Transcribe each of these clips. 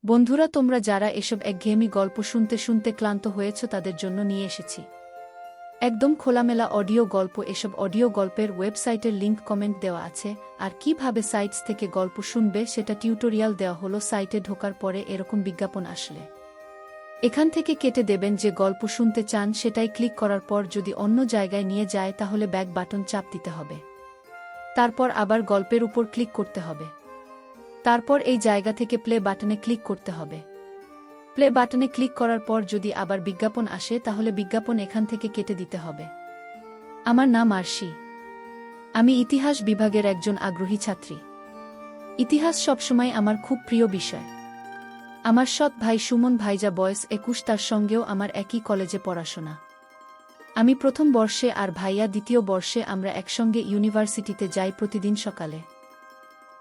বন্ধুরা, তোমরা যারা এসব একঘেয়েমি গল্প শুনতে শুনতে ক্লান্ত হয়েছ তাদের জন্য নিয়ে এসেছি একদম খোলামেলা অডিও গল্প। এসব অডিও গল্পের ওয়েবসাইটের লিংক কমেন্ট দেওয়া আছে, আর কিভাবে সাইটস থেকে গল্প শুনবে সেটা টিউটোরিয়াল দেওয়া হলো। সাইটে ঢোকার পরে এরকম বিজ্ঞাপন আসলে এখান থেকে কেটে দেবেন। যে গল্প শুনতে চান সেটাই ক্লিক করার পর যদি অন্য জায়গায় নিয়ে যায় তাহলে ব্যাক বাটন চাপ দিতে হবে, তারপর আবার গল্পের উপর ক্লিক করতে হবে, তারপর এই জায়গা থেকে প্লে বাটনে ক্লিক করতে হবে। প্লে বাটনে ক্লিক করার পর যদি আবার বিজ্ঞাপন আসে তাহলে বিজ্ঞাপন এখান থেকে কেটে দিতে হবে। আমার নাম আরশি, আমি ইতিহাস বিভাগের একজন আগ্রহী ছাত্রী। ইতিহাস সবসময় আমার খুব প্রিয় বিষয়। আমার সৎ ভাই সুমন ভাইজা বয়স 21, তার সঙ্গেও আমার একই কলেজে পড়াশোনা। আমি প্রথম বর্ষে আর ভাইয়া দ্বিতীয় বর্ষে। আমরা একসঙ্গে ইউনিভার্সিটিতে যাই প্রতিদিন সকালে।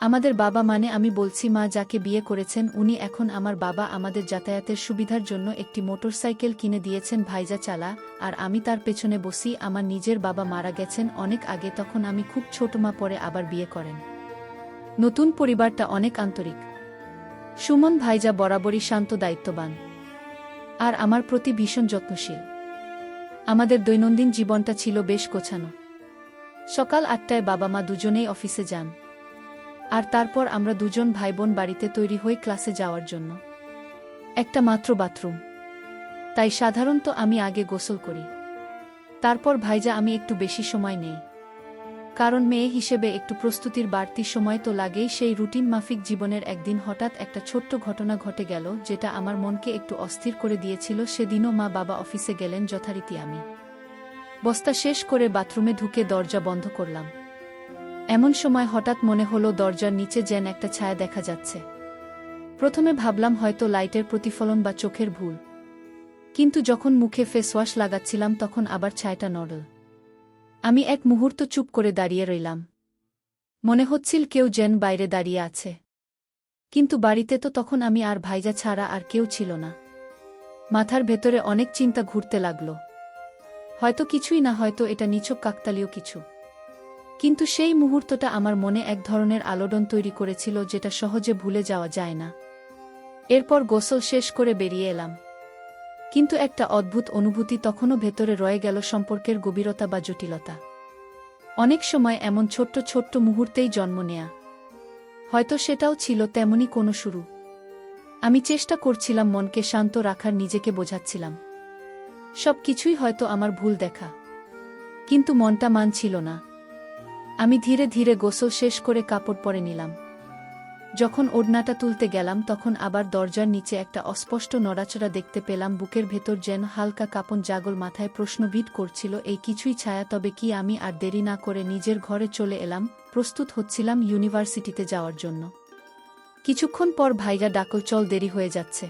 আমাদের বাবা, মানে আমি বলছি মা, যাকে বিয়ে করেছেন উনি এখন আমার বাবা, আমাদের যাতায়াতের সুবিধার জন্য একটি মোটরসাইকেল কিনে দিয়েছেন। ভাইজা চালা আর আমি তার পেছনে বসি। আমার নিজের বাবা মারা গেছেন অনেক আগে, তখন আমি খুব ছোট। মা পরে আবার বিয়ে করেন। নতুন পরিবারটা অনেক আন্তরিক। সুমন ভাইজা বরাবরই শান্ত, দায়িত্ববান আর আমার প্রতি ভীষণ যত্নশীল। আমাদের দৈনন্দিন জীবনটা ছিল বেশ গোছানো। সকাল 8টায় বাবা মা দুজনেই অফিসে যান, আর তারপর আমরা দুজন ভাইবোন বাড়িতে তৈরি হই ক্লাসে যাওয়ার জন্য। একটা মাত্র বাথরুম, তাই সাধারণত আমি আগে গোসল করি, তারপর ভাইজা। আমি একটু বেশি সময় নেই, কারণ মেয়ে হিসেবে একটু প্রস্তুতির বাড়তি সময় তো লাগেই। সেই রুটিন মাফিক জীবনের একদিন হঠাৎ একটা ছোট্ট ঘটনা ঘটে গেল, যেটা আমার মনকে একটু অস্থির করে দিয়েছিল। সেদিনও মা বাবা অফিসে গেলেন যথারীতি। আমি বস্তা শেষ করে বাথরুমে ঢুকে দরজা বন্ধ করলাম। এমন সময় হঠাৎ মনে হলো দরজার নিচে যেন একটা ছায়া দেখা যাচ্ছে। প্রথমে ভাবলাম হয়তো লাইটের প্রতিফলন বা চোখের ভুল, কিন্তু যখন মুখে ফেস ওয়াশ লাগাচ্ছিলাম তখন আবার ছায়াটা নড়ল। আমি এক মুহূর্ত চুপ করে দাঁড়িয়ে রইলাম। মনে হচ্ছিল কেউ যেন বাইরে দাঁড়িয়ে আছে, কিন্তু বাড়িতে তো তখন আমি আর ভাইজা ছাড়া আর কেউ ছিল না। মাথার ভেতরে অনেক চিন্তা ঘুরতে লাগল। হয়তো কিছুই না, হয়তো এটা নিছক কাকতালীয় কিছু। কিন্তু সেই মুহূর্তটা আমার মনে এক ধরনের আলোড়ন তৈরি করেছিল, যেটা সহজে ভুলে যাওয়া যায় না। এরপর গোসল শেষ করে বেরিয়ে এলাম, কিন্তু একটা অদ্ভুত অনুভূতি তখনও ভেতরে রয়ে গেল, সম্পর্কের গভীরতা বা জটিলতা। অনেক সময় এমন ছোট্ট ছোট্ট মুহূর্তেই জন্ম নেয়া। হয়তো সেটাও ছিল তেমনই কোনো শুরু। আমি চেষ্টা করছিলাম মনকে শান্ত রাখার, নিজেকে বোঝাচ্ছিলাম সব কিছুই হয়তো আমার ভুল দেখা, কিন্তু মনটা মানছিল না। আমি ধীরে ধীরে গোসল শেষ করে কাপড় পরে নিলাম। যখন ওড়নাটা তুলতে গেলাম তখন আবার দরজার নিচে একটা অস্পষ্ট নড়াচড়া দেখতে পেলাম। বুকের ভেতর যেন হালকা কাঁপন জাগল, মাথায় প্রশ্ন ভিড় করছিল, এই কিছুই ছায়া তবে কি? আমি আর দেরি না করে নিজের ঘরে চলে এলাম। প্রস্তুত হচ্ছিলাম ইউনিভার্সিটিতে যাওয়ার জন্য। কিছুক্ষণ পর ভাইরা ডাকল, চল, দেরি হয়ে যাচ্ছে।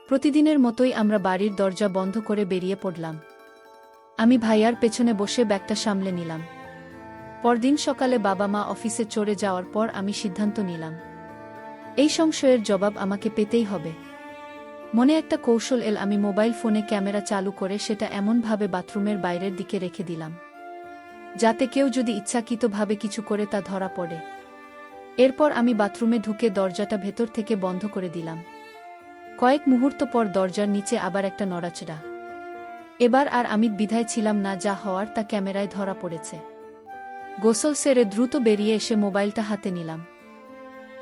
প্রতিদিনের মতোই আমরা বাড়ির দরজা বন্ধ করে বেরিয়ে পড়লাম। আমি ভাইয়ার পেছনে বসে ব্যাগটা সামলে নিলাম। পরদিন সকালে বাবা মা অফিসে চলে যাওয়ার পর আমি সিদ্ধান্ত নিলাম, এই সংশয়ের জবাব আমাকে পেতেই হবে। মনে একটা কৌশল এল। আমি মোবাইল ফোনে ক্যামেরা চালু করে সেটা এমনভাবে বাথরুমের বাইরের দিকে রেখে দিলাম, যাতে কেউ যদি ইচ্ছাকৃতভাবে কিছু করে তা ধরা পড়ে। এরপর আমি বাথরুমে ঢুকে দরজাটা ভেতর থেকে বন্ধ করে দিলাম। কয়েক মুহূর্ত পর দরজার নিচে আবার একটা নড়াচড়া। এবার আর আমি দ্বিধায় ছিলাম না, যা হওয়ার তা ক্যামেরায় ধরা পড়েছে। গোসল সেরে দ্রুত বেরিয়ে এসে মোবাইলটা হাতে নিলাম।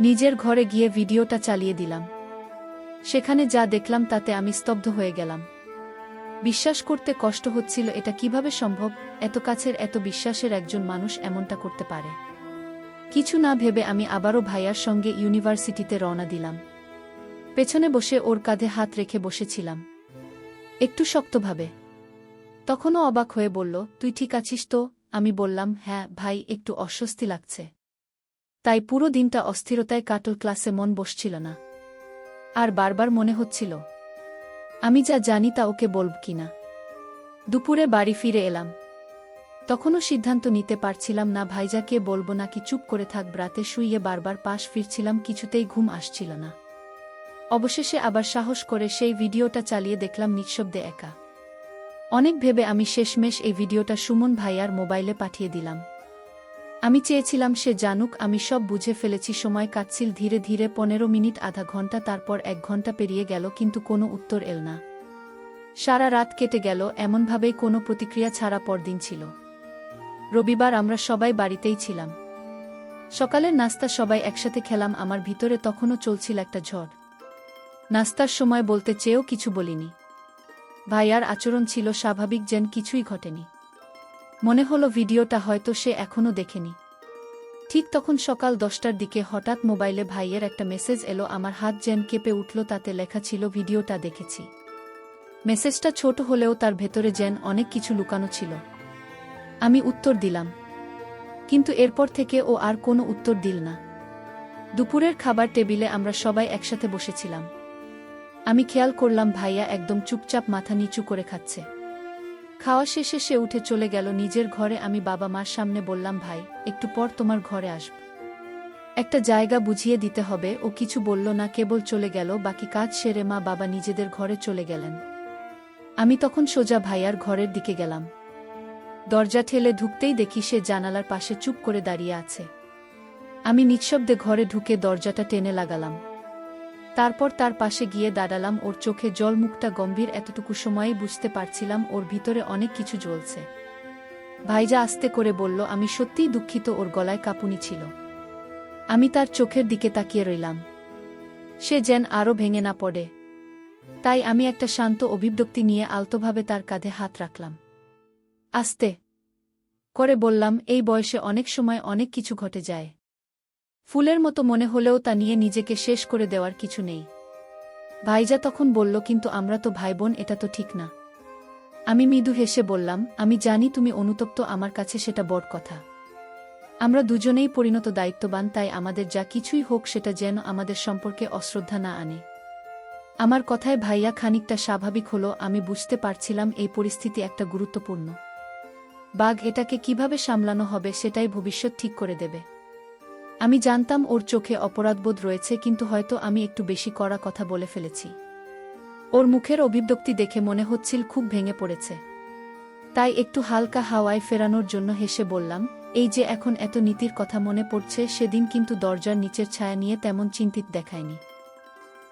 নিজের ঘরে গিয়ে ভিডিওটা চালিয়ে দিলাম। সেখানে যা দেখলাম তাতে আমি স্তব্ধ হয়ে গেলাম। বিশ্বাস করতে কষ্ট হচ্ছিল, এটা কিভাবে সম্ভব? এত কাছের, এত বিশ্বাসের একজন মানুষ এমনটা করতে পারে। কিছু না ভেবে আমি আবারও ভাইয়ার সঙ্গে ইউনিভার্সিটিতে রওনা দিলাম। পেছনে বসে ওর কাঁধে হাত রেখে বসেছিলাম, একটু শক্তভাবে। তখনও অবাক হয়ে বলল, তুই ঠিক আছিস তো? আমি বললাম, হ্যাঁ ভাই, একটু অস্বস্তি লাগছে। তাই পুরো দিনটা অস্থিরতায় কাটল। ক্লাসে মন বসছিল না, আর বারবার মনে হচ্ছিল আমি যা জানি তা ওকে বলব কিনা। দুপুরে বাড়ি ফিরে এলাম। তখনও সিদ্ধান্ত নিতে পারছিলাম না ভাইজাকে বলবো নাকি চুপ করে থাকব। রাতে শুইয়ে বারবার পাশ ফিরছিলাম, কিছুতেই ঘুম আসছিল না। অবশেষে আবার সাহস করে সেই ভিডিওটা চালিয়ে দেখলাম নিঃশব্দে একা। অনেক ভেবে আমি শেষমেশ এই ভিডিওটা সুমন ভাইয়ার মোবাইলে পাঠিয়ে দিলাম। আমি চেয়েছিলাম সে জানুক আমি সব বুঝে ফেলেছি। সময় কাটছিল ধীরে ধীরে, 15 মিনিট, আধা ঘন্টা, তারপর 1 ঘন্টা পেরিয়ে গেল, কিন্তু কোনো উত্তর এল না। সারা রাত কেটে গেল এমনভাবেই, কোনো প্রতিক্রিয়া ছাড়া। পরদিন ছিল রবিবার, আমরা সবাই বাড়িতেই ছিলাম। সকালের নাস্তা সবাই একসাথে খেলাম। আমার ভিতরে তখনও চলছিল একটা ঝড়। নাস্তার সময় বলতে চেয়েও কিছু বলিনি। ভাইয়ার আচরণ ছিল স্বাভাবিক, যেন কিছুই ঘটেনি। মনে হলো ভিডিওটা হয়তো সে এখনও দেখেনি। ঠিক তখন সকাল 10টার দিকে হঠাৎ মোবাইলে ভাইয়ের একটা মেসেজ এলো। আমার হাত যেন কেঁপে উঠল। তাতে লেখা ছিল, ভিডিওটা দেখেছি। মেসেজটা ছোট হলেও তার ভেতরে যেন অনেক কিছু লুকানো ছিল। আমি উত্তর দিলাম, কিন্তু এরপর থেকে ও আর কোনো উত্তর দিল না। দুপুরের খাবার টেবিলে আমরা সবাই একসাথে বসেছিলাম। আমি খেয়াল করলাম ভাইয়া একদম চুপচাপ মাথা নিচু করে খাচ্ছে। খাওয়া শেষে সে উঠে চলে গেল নিজের ঘরে। আমি বাবা মার সামনে বললাম, ভাই, একটু পর তোমার ঘরে আসব, একটা জায়গা বুঝিয়ে দিতে হবে। ও কিছু বলল না, কেবল চলে গেল। বাকি কাজ সেরে মা বাবা নিজেদের ঘরে চলে গেলেন। আমি তখন সোজা ভাইয়ার ঘরের দিকে গেলাম। দরজা ঠেলে ঢুকতেই দেখি সে জানালার পাশে চুপ করে দাঁড়িয়ে আছে। আমি নিঃশব্দে ঘরে ঢুকে দরজাটা টেনে লাগালাম। তারপর তার পাশে গিয়ে দাঁড়ালাম। ওর চোখে জল, মুখটা গম্ভীর। এতটুকু সময়েই বুঝতে পারছিলাম ওর ভিতরে অনেক কিছু জ্বলছে। ভাইজা আস্তে করে বলল, আমি সত্যিই দুঃখিত। ওর গলায় কাঁপুনি ছিল। আমি তার চোখের দিকে তাকিয়ে রইলাম, সে যেন আরও ভেঙে না পড়ে। তাই আমি একটা শান্ত অভিব্যক্তি নিয়ে আলতোভাবে তার কাঁধে হাত রাখলাম। আস্তে করে বললাম, এই বয়সে অনেক সময় অনেক কিছু ঘটে যায়। ফুলের মতো মনে হলেও তা নিয়ে নিজেকে শেষ করে দেওয়ার কিছু নেই। ভাইজা তখন বলল, কিন্তু আমরা তো ভাই বোন, এটা তো ঠিক না। আমি মৃদু হেসে বললাম, আমি জানি তুমি অনুতপ্ত, আমার কাছে সেটা বড় কথা। আমরা দুজনেই পরিণত দায়িত্ববান, তাই আমাদের যা কিছুই হোক সেটা যেন আমাদের সম্পর্কে অশ্রদ্ধা না আনে। আমার কথায় ভাইয়া খানিকটা স্বাভাবিক হলো। আমি বুঝতে পারছিলাম এই পরিস্থিতি একটা গুরুত্বপূর্ণ বাঘ, এটাকে কিভাবে সামলানো হবে সেটাই ভবিষ্যৎ ঠিক করে দেবে। আমি জানতাম ওর চোখে অপরাধবোধ রয়েছে, কিন্তু হয়তো আমি একটু বেশি কড়া কথা বলে ফেলেছি। ওর মুখের অভিব্যক্তি দেখে মনে হচ্ছিল খুব ভেঙে পড়েছে। তাই একটু হালকা হাওয়ায় ফেরানোর জন্য হেসে বললাম, এই যে এখন এত নীতির কথা মনে পড়ছে, সেদিন কিন্তু দরজার নিচের ছায়া নিয়ে তেমন চিন্তিত দেখায়নি।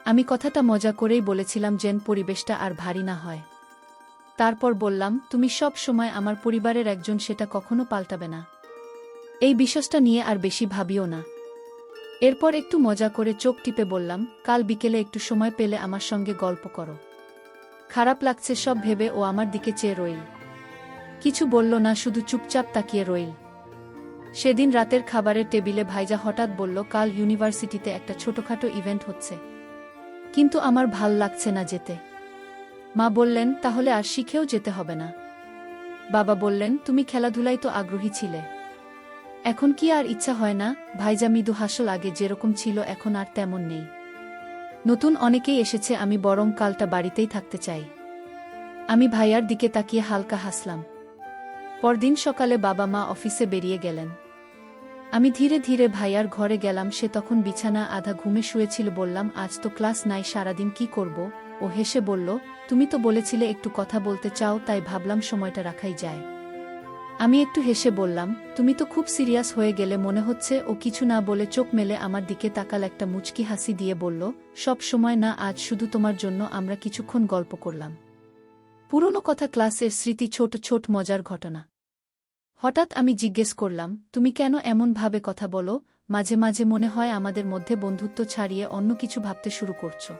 আমি কথাটা মজা করেই বলেছিলাম যেন পরিবেশটা আর ভারী না হয়। তারপর বললাম, তুমি সব সময় আমার পরিবারের একজন, সেটা কখনো পাল্টাবে না। এই বিষয়টা নিয়ে আর বেশি ভাবিও না। এরপর একটু মজা করে চোখ টিপে বললাম, কাল বিকেলে একটু সময় পেলে আমার সঙ্গে গল্প করো। খারাপ লাগছে সব ভেবে ও আমার দিকে চেয়ে রইল। কিছু বলল না, শুধু চুপচাপ তাকিয়ে রইল। সেদিন রাতের খাবারের টেবিলে ভাইজা হঠাৎ বলল, কাল ইউনিভার্সিটিতে একটা ছোটখাটো ইভেন্ট হচ্ছে, কিন্তু আমার ভাল লাগছে না যেতে। মা বললেন, তাহলে আর শিখেও যেতে হবে না। বাবা বললেন, তুমি খেলাধুলায় তো আগ্রহী ছিলে, এখন কি আর ইচ্ছা হয় না? ভাইজা মৃদু হাসল, আগে যেরকম ছিল এখন আর তেমন নেই। নতুন অনেকেই এসেছে, আমি বরং কালটা বাড়িতেই থাকতে চাই। আমি ভাইয়ার দিকে তাকিয়ে হালকা হাসলাম। পরদিন সকালে বাবা মা অফিসে বেরিয়ে গেলেন। আমি ধীরে ধীরে ভাইয়ার ঘরে গেলাম। সে তখন বিছানা আধা ঘুমে শুয়েছিল। বললাম, আজ তো ক্লাস নাই, সারাদিন কি করব? ও হেসে বলল, তুমি তো বলেছিলে একটু কথা বলতে চাও, তাই ভাবলাম সময়টা রাখাই যায়। আমি একটু হেসে বললাম, তুমি তো খুব সিরিয়াস হয়ে গেলে মনে হচ্ছে। ও কিছু না বলে চোখ মেলে আমার দিকে তাকাল, একটা মুচকি হাসি দিয়ে বলল, সব সময় না, আজ শুধু তোমার জন্য। আমরা কিছুক্ষণ গল্প করলাম, পুরনো কথা, ক্লাসের স্মৃতি, ছোট ছোট মজার ঘটনা। হঠাৎ আমি জিজ্ঞেস করলাম, তুমি কেন এমন ভাবে কথা বলো? মাঝে মাঝে মনে হয় আমাদের মধ্যে বন্ধুত্ব ছাড়িয়ে অন্য কিছু ভাবতে শুরু করছো।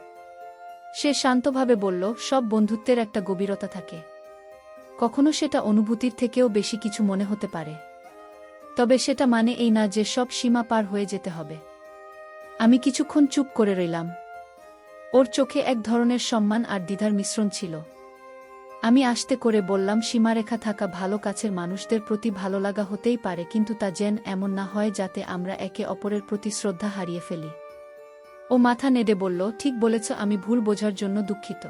সে শান্তভাবে বলল, সব বন্ধুত্বের একটা গভীরতা থাকে, কখনো সেটা অনুভূতির থেকেও বেশি কিছু মনে হতে পারে। তবে সেটা মানে এই না যে সব সীমা পার হয়ে যেতে হবে। আমি কিছুক্ষণ চুপ করে রইলাম। ওর চোখে এক ধরনের সম্মান আর দ্বিধার মিশ্রণ ছিল। আমি আস্তে করে বললাম, সীমারেখা থাকা ভালো, কাছের মানুষদের প্রতি ভালো লাগা হতেই পারে, কিন্তু তা যেন এমন না হয় যাতে আমরা একে অপরের প্রতি শ্রদ্ধা হারিয়ে ফেলি। ও মাথা নেড়ে বলল, ঠিক বলেছ, আমি ভুল বোঝার জন্য দুঃখিত।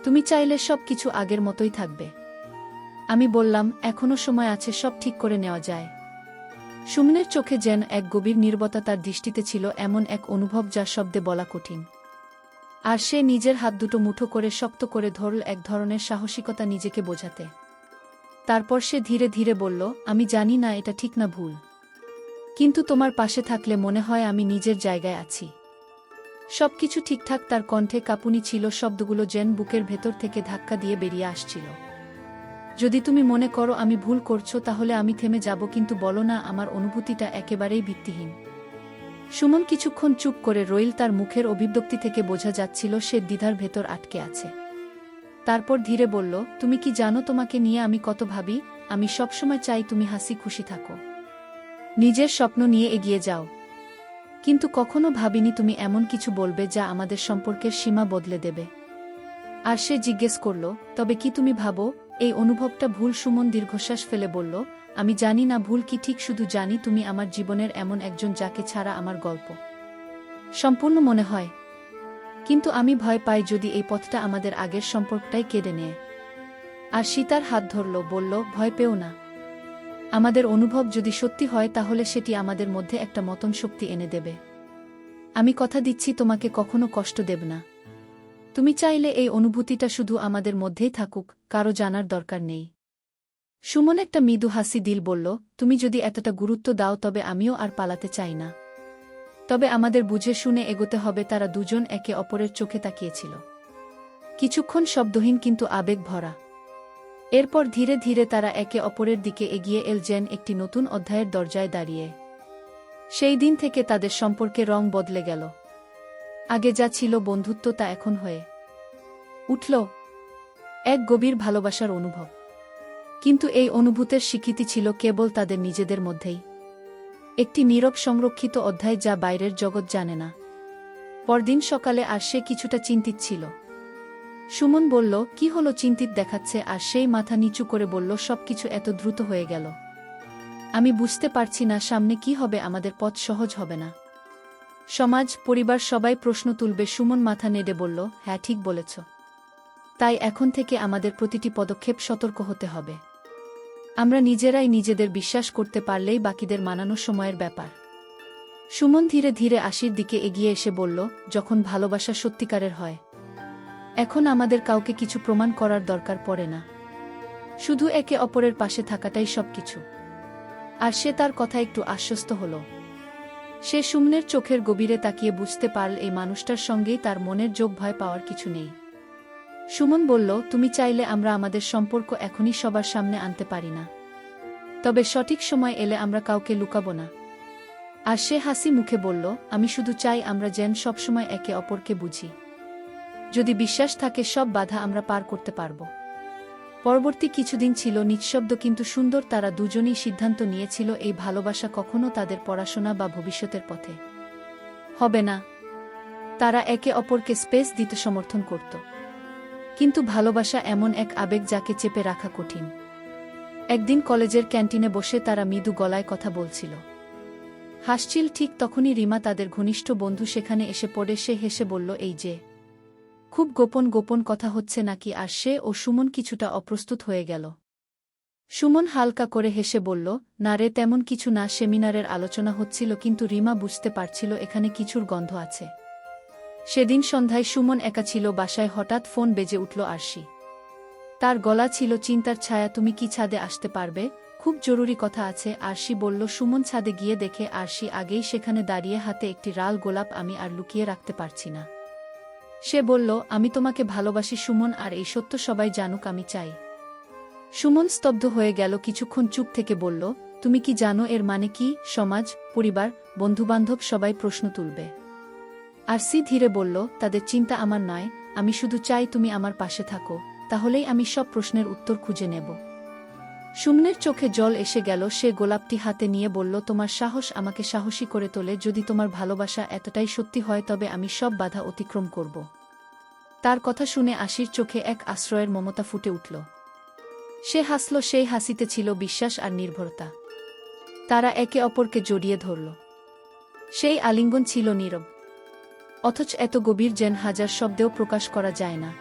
তুমি চাইলে সব কিছু আগের মতোই থাকবে। আমি বললাম, এখনো সময় আছে, সব ঠিক করে নেওয়া যায়। সুমনের চোখে যেন এক গভীর নীরবতা, তার দৃষ্টিতে ছিল এমন এক অনুভব যা শব্দে বলা কঠিন। আর সে নিজের হাত দুটো মুঠো করে শক্ত করে ধরল, এক ধরনের সাহসিকতা নিজেকে বোঝাতে। তারপর সে ধীরে ধীরে বলল, আমি জানি না এটা ঠিক না ভুল, কিন্তু তোমার পাশে থাকলে মনে হয় আমি নিজের জায়গায় আছি। সবকিছু ঠিকঠাক। তার কণ্ঠে কাঁপুনি ছিল, শব্দগুলো যেন বুকের ভেতর থেকে ধাক্কা দিয়ে বেরিয়ে আসছিল। যদি তুমি মনে করো আমি ভুল করছো তাহলে আমি থেমে যাব, কিন্তু বলো না আমার অনুভূতিটা একেবারেই ভিত্তিহীন। সুমন কিছুক্ষণ চুপ করে রইল। তার মুখের অভিব্যক্তি থেকে বোঝা যাচ্ছিল সে দ্বিধার ভেতর আটকে আছে। তারপর ধীরে বলল, তুমি কি জানো তোমাকে নিয়ে আমি কত ভাবি? আমি সবসময় চাই তুমি হাসি খুশি থাকো, নিজের স্বপ্ন নিয়ে এগিয়ে যাও। কিন্তু কখনো ভাবিনি তুমি এমন কিছু বলবে যা আমাদের সম্পর্কের সীমা বদলে দেবে। আর সে জিজ্ঞেস করল, তবে কি তুমি ভাবো এই অনুভবটা ভুল? সুমন দীর্ঘশ্বাস ফেলে বলল, আমি জানি না ভুল কি ঠিক, শুধু জানি তুমি আমার জীবনের এমন একজন যাকে ছাড়া আমার গল্প সম্পূর্ণ মনে হয়। কিন্তু আমি ভয় পাই যদি এই পথটা আমাদের আগের সম্পর্কটাই কেড়ে নেয়। আর সীতার হাত ধরল, বলল, ভয় পেও না। আমাদের অনুভব যদি সত্যি হয় তাহলে সেটি আমাদের মধ্যে একটা মতন শক্তি এনে দেবে। আমি কথা দিচ্ছি তোমাকে কখনো কষ্ট দেব না। তুমি চাইলে এই অনুভূতিটা শুধু আমাদের মধ্যেই থাকুক, কারো জানার দরকার নেই। সুমন একটা মৃদু হাসি দিল, বলল, তুমি যদি এতটা গুরুত্ব দাও তবে আমিও আর পালাতে চাই না। তবে আমাদের বুঝে শুনে এগোতে হবে। তারা দুজন একে অপরের চোখে তাকিয়েছিল, কিছুক্ষণ শব্দহীন কিন্তু আবেগ ভরা। এরপর ধীরে ধীরে তারা একে অপরের দিকে এগিয়ে এল, যেন একটি নতুন অধ্যায়ের দরজায় দাঁড়িয়ে। সেই দিন থেকে তাদের সম্পর্কে রং বদলে গেল। আগে যা ছিল বন্ধুত্ব তা এখন হয়ে উঠল এক গভীর ভালোবাসার অনুভব। কিন্তু এই অনুভূতির স্বীকৃতি ছিল কেবল তাদের নিজেদের মধ্যেই, একটি নীরব সংরক্ষিত অধ্যায় যা বাইরের জগৎ জানে না। পরদিন সকালে আর সে কিছুটা চিন্তিত ছিল। সুমন বলল, কি হলো? চিন্তিত দেখাচ্ছে। আর সেই মাথা নিচু করে বলল, সবকিছু এত দ্রুত হয়ে গেল, আমি বুঝতে পারছি না সামনে কি হবে। আমাদের পথ সহজ হবে না। সমাজ, পরিবার সবাই প্রশ্ন তুলবে। সুমন মাথা নেড়ে বলল, হ্যাঁ ঠিক বলেছ। তাই এখন থেকে আমাদের প্রতিটি পদক্ষেপ সতর্ক হতে হবে। আমরা নিজেরাই নিজেদের বিশ্বাস করতে পারলেই বাকিদের মানানো সময়ের ব্যাপার। সুমন ধীরে ধীরে আশির দিকে এগিয়ে এসে বলল, যখন ভালোবাসা সত্যিকারের হয় এখন আমাদের কাউকে কিছু প্রমাণ করার দরকার পড়ে না। শুধু একে অপরের পাশে থাকাটাই সবকিছু। আর সে তার কথা একটু আশ্বস্ত হল। সে সুমনের চোখের গভীরে তাকিয়ে বুঝতে পারল এই মানুষটার সঙ্গেই তার মনের যোগ, ভয় পাওয়ার কিছু নেই। সুমন বলল, তুমি চাইলে আমরা আমাদের সম্পর্ক এখনই সবার সামনে আনতে পারি না, তবে সঠিক সময় এলে আমরা কাউকে লুকাবো না। আর সে হাসি মুখে বলল, আমি শুধু চাই আমরা যেন সবসময় একে অপরকে বুঝি। যদি বিশ্বাস থাকে সব বাধা আমরা পার করতে পারব। পরবর্তী কিছুদিন ছিল নিঃশব্দ কিন্তু সুন্দর। তারা দুজনেই সিদ্ধান্ত নিয়েছিল এই ভালোবাসা কখনো তাদের পড়াশোনা বা ভবিষ্যতের পথে হবে না। তারা একে অপরকে স্পেস দিতে সমর্থন করত। কিন্তু ভালোবাসা এমন এক আবেগ যাকে চেপে রাখা কঠিন। একদিন কলেজের ক্যান্টিনে বসে তারা মৃদু গলায় কথা বলছিল, হাসছিল। ঠিক তখনই রিমা, তাদের ঘনিষ্ঠ বন্ধু, সেখানে এসে পড়ে। সে হেসে বলল, এই যে খুব গোপন গোপন কথা হচ্ছে নাকি? আর সে ও সুমন কিছুটা অপ্রস্তুত হয়ে গেল। সুমন হালকা করে হেসে বলল, না রে, তেমন কিছু না, সেমিনারের আলোচনা হচ্ছিল। কিন্তু রিমা বুঝতে পারছিল এখানে কিছুর গন্ধ আছে। সেদিন সন্ধ্যায় সুমন একা ছিল বাসায়। হঠাৎ ফোন বেজে উঠল আরশি। তার গলা ছিল চিন্তার ছায়া। তুমি কি ছাদে আসতে পারবে? খুব জরুরি কথা আছে। আরশি বলল। সুমন ছাদে গিয়ে দেখে আরশি আগেই সেখানে দাঁড়িয়ে, হাতে একটি লাল গোলাপ। আমি আর লুকিয়ে রাখতে পারছি না। সে বলল, আমি তোমাকে ভালোবাসি সুমন, আর এই সত্য সবাই জানুক আমি চাই। সুমন স্তব্ধ হয়ে গেল। কিছুক্ষণ চুপ থেকে বলল, তুমি কি জানো এর মানে কি? সমাজ, পরিবার, বন্ধুবান্ধব সবাই প্রশ্ন তুলবে। আরশি ধীরে বলল, তাদের চিন্তা আমার নয়। আমি শুধু চাই তুমি আমার পাশে থাকো, তাহলেই আমি সব প্রশ্নের উত্তর খুঁজে নেব। সুমনের চোখে জল এসে গেল। সে গোলাপটি হাতে নিয়ে বলল, তোমার সাহস আমাকে সাহসী করে তোলে। যদি তোমার ভালোবাসা এতটাই সত্যি হয় তবে আমি সব বাধা অতিক্রম করব। তার কথা শুনে আশির চোখে এক আশ্রয়ের মমতা ফুটে উঠল। সে হাসল। সেই হাসিতে ছিল বিশ্বাস আর নির্ভরতা। তারা একে অপরকে জড়িয়ে ধরল। সেই আলিঙ্গন ছিল নীরব, অথচ এত গভীর যেন হাজার শব্দেও প্রকাশ করা যায় না।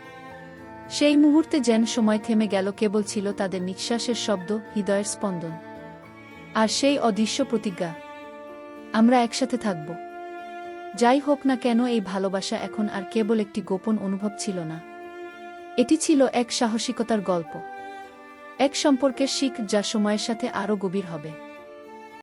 সেই মুহূর্তে যেন সময় থেমে গেল। কেবল ছিল তাদের নিঃশ্বাসের শব্দ, হৃদয়ের স্পন্দন, আর সেই অদৃশ্য প্রতিজ্ঞা, আমরা একসাথে থাকব। যাই হোক না কেন। এই ভালোবাসা এখন আর কেবল একটি গোপন অনুভব ছিল না, এটি ছিল এক সাহসিকতার গল্প, এক সম্পর্কের শিখ যা সময়ের সাথে আরও গভীর হবে।